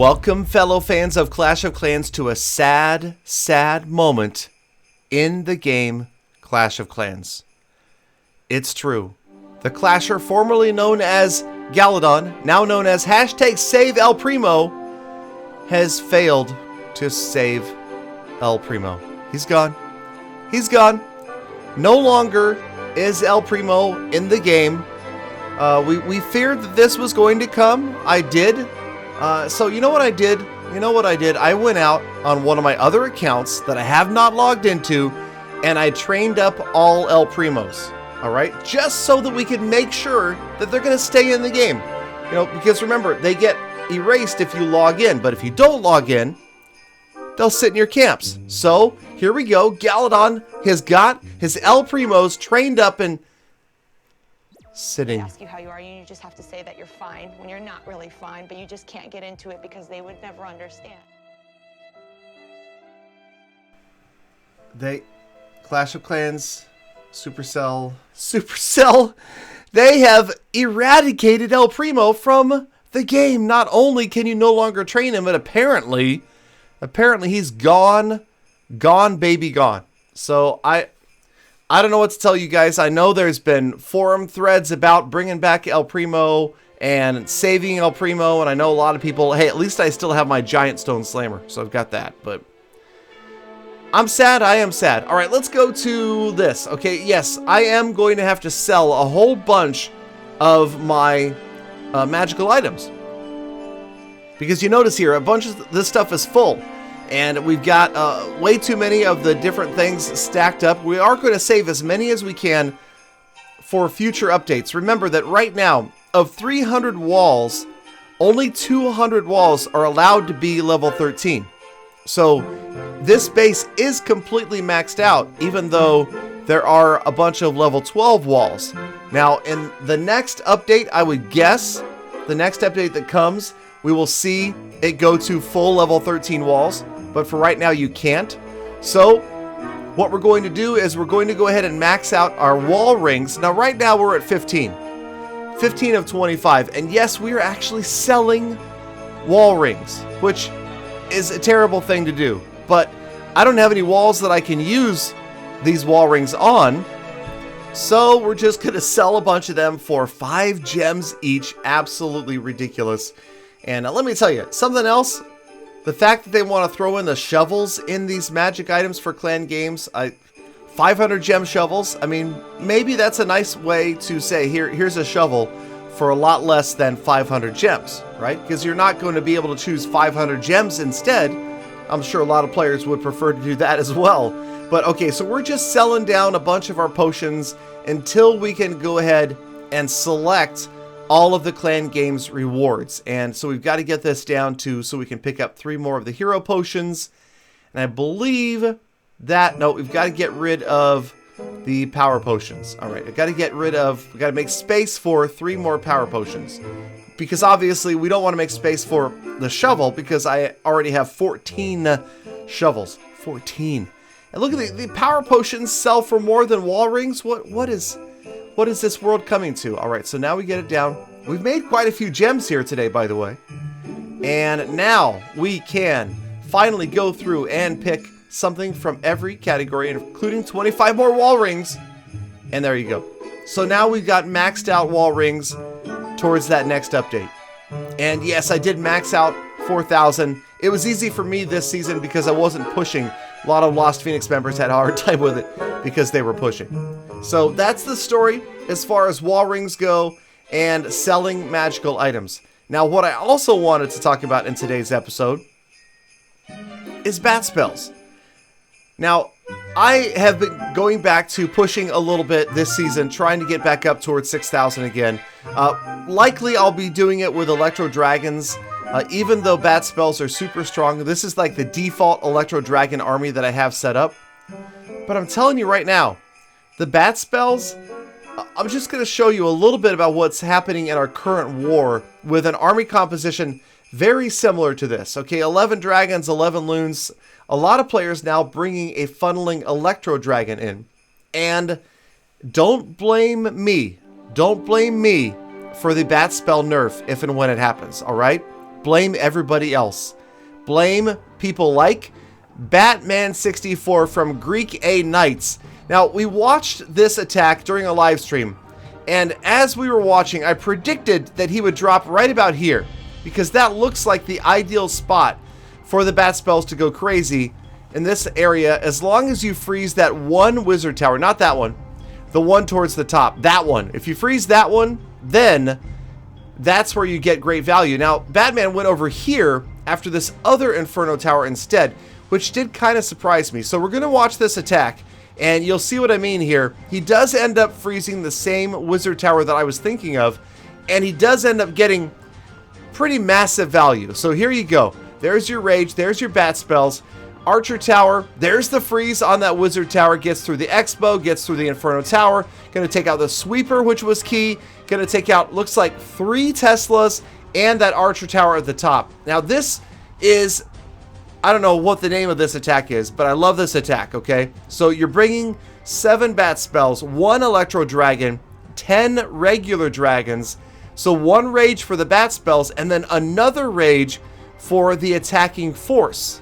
Welcome, fellow fans of Clash of Clans, to a sad, sad moment in the game Clash of Clans. It's true. The Clasher, formerly known as Galadon, now known as #SaveElPrimo, has failed to save El Primo. He's gone. He's gone. No longer is El Primo in the game. We feared that this was going to come. I did. So you know what I did? I went out on one of my other accounts that I have not logged into, and I trained up all El Primos. Alright? Just so that we can make sure that they're going to stay in the game. You know, because remember, they get erased if you log in, but if you don't log in, they'll sit in your camps. So, here we go. Galadon has got his El Primos trained up and sitting. They ask you how you are, you just have to say that you're fine when you're not really fine, but you just can't get into it because they would never understand. Clash of Clans, Supercell, they have eradicated El Primo from the game. Not only can you no longer train him, but apparently he's gone, baby, gone. So I don't know what to tell you guys. I know there's been forum threads about bringing back El Primo and saving El Primo, and I know a lot of people, hey, at least I still have my Giant Stone Slammer, so I've got that, but I'm sad. I am sad. All right, let's go to this. Okay, yes, I am going to have to sell a whole bunch of my magical items, because you notice here, a bunch of this stuff is full. And we've got way too many of the different things stacked up. We are going to save as many as we can for future updates. Remember that right now, of 300 walls, only 200 walls are allowed to be level 13. So this base is completely maxed out, even though there are a bunch of level 12 walls. Now, in the next update, I would guess, the next update that comes, we will see it go to full level 13 walls. But for right now, you can't. So what we're going to do is we're going to go ahead and max out our wall rings. Now, right now, we're at 15. 15 of 25. And yes, we are actually selling wall rings, which is a terrible thing to do. But I don't have any walls that I can use these wall rings on. So we're just going to sell a bunch of them for 5 gems each. Absolutely ridiculous. And let me tell you, something else. The fact that they want to throw in the shovels in these magic items for clan games, 500 gem shovels, I mean, maybe that's a nice way to say, here's a shovel for a lot less than 500 gems, right? Because you're not going to be able to choose 500 gems instead. I'm sure a lot of players would prefer to do that as well. But okay, so we're just selling down a bunch of our potions until we can go ahead and select all of the clan games rewards. And so we've got to get this down to so we can pick up 3 more of the hero potions. And I believe that, no, we've got to get rid of the power potions. All right, we've got to make space for 3 more power potions. Because obviously we don't want to make space for the shovel because I already have 14 shovels. 14. And look at the power potions sell for more than wall rings. What is this world coming to? All right, so now we get it down. We've made quite a few gems here today, by the way. And now we can finally go through and pick something from every category, including 25 more wall rings. And there you go. So now we've got maxed out wall rings towards that next update. And yes, I did max out 4,000. It was easy for me this season because I wasn't pushing. A lot of Lost Phoenix members had a hard time with it because they were pushing. So that's the story as far as wall rings go and selling magical items. Now, what I also wanted to talk about in today's episode is bat spells. Now, I have been going back to pushing a little bit this season, trying to get back up towards 6,000 again. Likely I'll be doing it with Electro Dragons. Even though bat spells are super strong, this is like the default Electro Dragon army that I have set up. But I'm telling you right now, the bat spells, I'm just going to show you a little bit about what's happening in our current war with an army composition very similar to this. Okay, 11 dragons, 11 loons. A lot of players now bringing a funneling Electro Dragon in. And don't blame me. Don't blame me for the bat spell nerf if and when it happens, alright? blame everybody else. Blame people like Batman64 from Greek A Knights. Now, we watched this attack during a live stream, and as we were watching, I predicted that he would drop right about here, because that looks like the ideal spot for the bat spells to go crazy in this area, as long as you freeze that one wizard tower, not that one, the one towards the top, that one. If you freeze that one, then that's where you get great value. Now, Batman went over here after this other Inferno Tower instead, which did kind of surprise me. So we're going to watch this attack, and you'll see what I mean here. He does end up freezing the same wizard tower that I was thinking of, and he does end up getting pretty massive value. So here you go. There's your rage, there's your bat spells. Archer Tower, there's the freeze on that wizard tower, gets through the Expo, gets through the Inferno Tower, gonna take out the sweeper, which was key, gonna take out, looks like 3 Teslas, and that Archer Tower at the top. Now this is, I don't know what the name of this attack is, but I love this attack, okay? So you're bringing 7 bat spells, 1 Electro Dragon, 10 regular dragons, so 1 rage for the bat spells, and then another rage for the attacking force.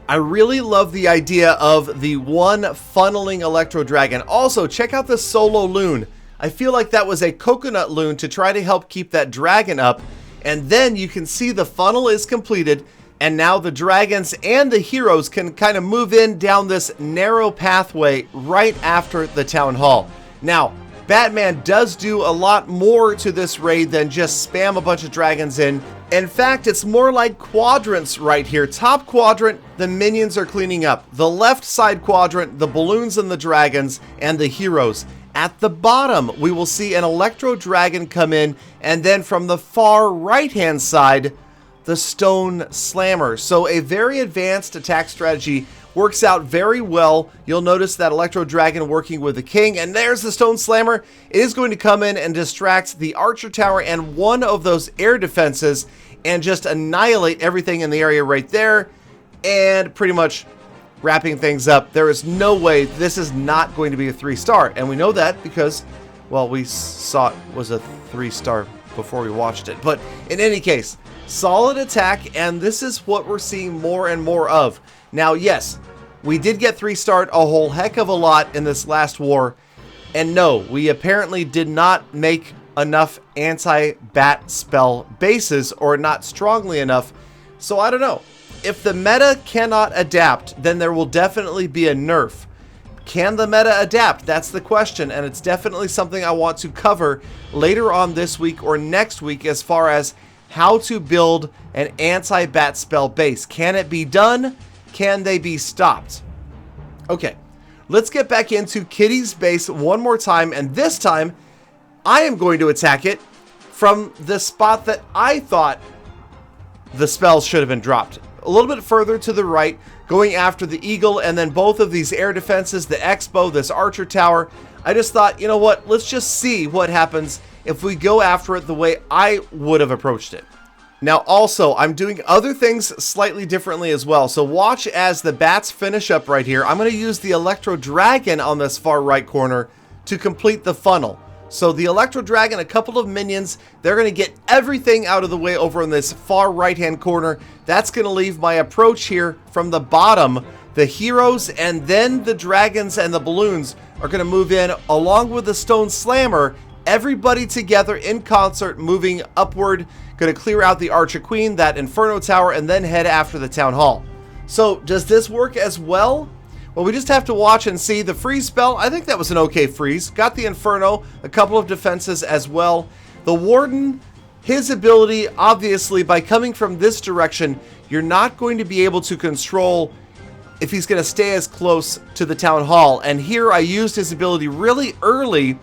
I really love the idea of the 1 funneling Electro Dragon. Also, check out the solo loon. I feel like that was a coconut loon to try to help keep that dragon up. And then you can see the funnel is completed, and now the dragons and the heroes can kind of move in down this narrow pathway right after the town hall. Now, Batman does do a lot more to this raid than just spam a bunch of dragons in. In fact, it's more like quadrants right here. Top quadrant, the minions are cleaning up. The left side quadrant, the balloons and the dragons and the heroes. At the bottom, we will see an Electro Dragon come in, and then from the far right-hand side, the Stone Slammer. So a very advanced attack strategy, works out very well. You'll notice that Electro Dragon working with the King, and there's the Stone Slammer. It is going to come in and distract the Archer Tower and one of those air defenses and just annihilate everything in the area right there, and pretty much wrapping things up. There is no way this is not going to be a 3-star, and we know that because, well, we saw it was a 3-star before we watched it. But in any case, solid attack, and this is what we're seeing more and more of. Now, yes, we did get 3-starred a whole heck of a lot in this last war, and no, we apparently did not make enough anti-bat spell bases, or not strongly enough. So I don't know. If the meta cannot adapt, then there will definitely be a nerf. Can the meta adapt? That's the question, and it's definitely something I want to cover later on this week or next week, as far as how to build an anti-bat spell base. Can it be done? Can they be stopped? Okay, let's get back into Kitty's base one more time, and this time I am going to attack it from the spot that I thought the spells should have been dropped. A little bit further to the right, going after the Eagle, and then both of these air defenses, the Expo, this Archer Tower. I just thought, you know what, let's just see what happens if we go after it the way I would have approached it. Now also, I'm doing other things slightly differently as well, so watch as the bats finish up right here. I'm going to use the Electro Dragon on this far right corner to complete the funnel. So the Electro Dragon, a couple of minions, they're going to get everything out of the way over in this far right-hand corner. That's going to leave my approach here from the bottom. The heroes and then the dragons and the balloons are going to move in along with the Stone Slammer. Everybody together in concert, moving upward, going to clear out the Archer Queen, that Inferno Tower, and then head after the Town Hall. So does this work as well? Well, we just have to watch and see. The freeze spell, I think that was an okay freeze. Got the Inferno, a couple of defenses as well. The Warden, his ability, obviously, by coming from this direction, you're not going to be able to control if he's going to stay as close to the Town Hall. And here I used his ability really early.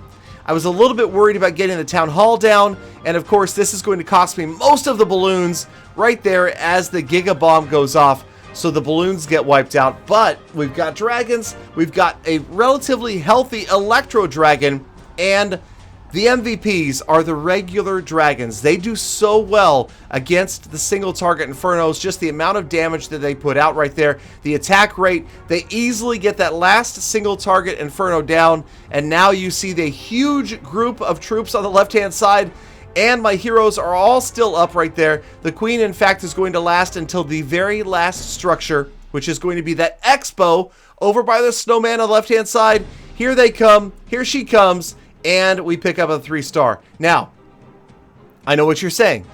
I was a little bit worried about getting the Town Hall down, and of course this is going to cost me most of the balloons right there as the Giga Bomb goes off, so the balloons get wiped out. But we've got dragons, we've got a relatively healthy Electro Dragon, and the MVPs are the regular dragons. They do so well against the single target Infernos, just the amount of damage that they put out right there, the attack rate, they easily get that last single target Inferno down, and now you see the huge group of troops on the left-hand side, And my heroes are all still up right there. The queen, in fact, is going to last until the very last structure, which is going to be that expo over by the snowman on the left-hand side. Here they come. Here she comes. And we pick up a 3-star. Now, I know what you're saying.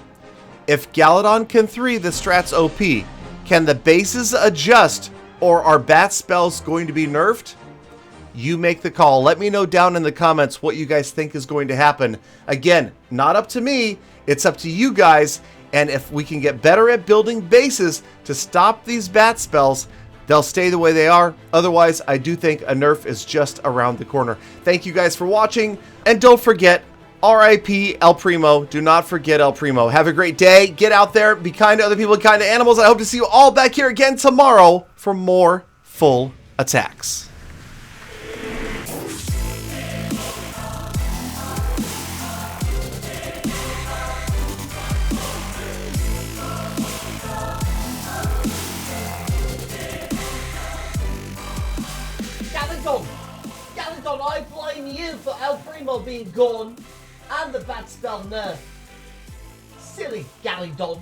If Galadon can 3, the strat's OP. Can the bases adjust, or are bat spells going to be nerfed? You make the call. Let me know down in the comments what you guys think is going to happen. Again, not up to me. It's up to you guys. And if we can get better at building bases to stop these bat spells, they'll stay the way they are. Otherwise, I do think a nerf is just around the corner. Thank you guys for watching. And don't forget, RIP El Primo. Do not forget El Primo. Have a great day. Get out there. Be kind to other people and kind to animals. I hope to see you all back here again tomorrow for more full attacks. Galadon, I blame you for El Primo being gone and the bad spell nerf. Silly Galadon.